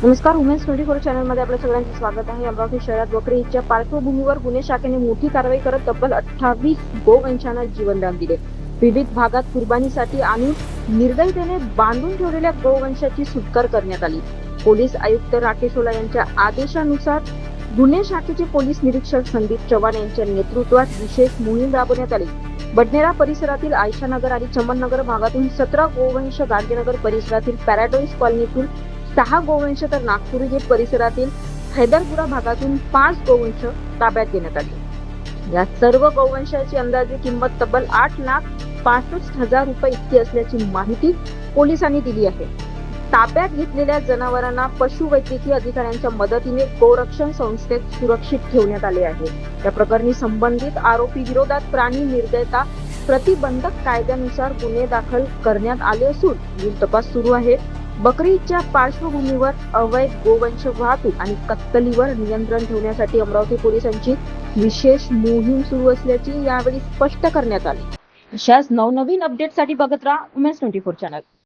नमस्कार. वुमेन्स 24 चॅनलमध्ये आपल्या सगळ्यांचे स्वागत आहे. अमरावती शहरात बकरी ईदच्या पार्श्वभूमीवर गुन्हे शाखेने मोठी कारवाई करत तब्बल 28 गोवंशांना जीवनदान दिले. विविध भागात कुर्बानीसाठी आणून निर्दयतेने बांधून ठेवलेल्या गोवंशाची सुटका करण्यात आली. पोलीस आयुक्त राकेश ओला यांच्या आदेशानुसार गुन्हे शाखेचे पोलीस निरीक्षक संदीप चव्हाण यांच्या नेतृत्वात विशेष मोहीम राबवण्यात आली. बडनेरा परिसरातील आयशानगर आणि चमननगर भागातून 17 गोवंश, गांधीनगर परिसरातील पॅराडाईज कॉलनीतून 6 गोवंश तर नागपुरी गेट परिसरातील हैदरपुरा भागातून 5 गोवंश ताब्यात घेण्यात आले. या सर्व गोवंशाची अंदाजे किंमत तब्बल 8,65,000 रुपये इतकी असल्याची माहिती पोलिसांनी दिली आहे. ताब्यात घेतलेल्या जनावरांना पशुवैद्यकीय अधिकाऱ्यांच्या मदतीने गोरक्षण संस्थेत सुरक्षित ठेवण्यात आले आहे. या प्रकरणी संबंधित आरोपी विरोधात प्राणी निर्दयता प्रतिबंधक कायद्यानुसार गुन्हे दाखल करण्यात आले असून पुढील तपास सुरू आहे. बकरी ईदच्या पार्श्वभूमीवर अवैध गोवंश वाहतूक आणि कत्तलीवर नियंत्रण ठेवण्यासाठी अमरावती पोलिसांची विशेष मोहीम सुरू असल्याची यावेळी स्पष्ट करण्यात आले. अशाच नवनवीन अपडेटसाठी बघत राहा वुमेन्स 24 चॅनल.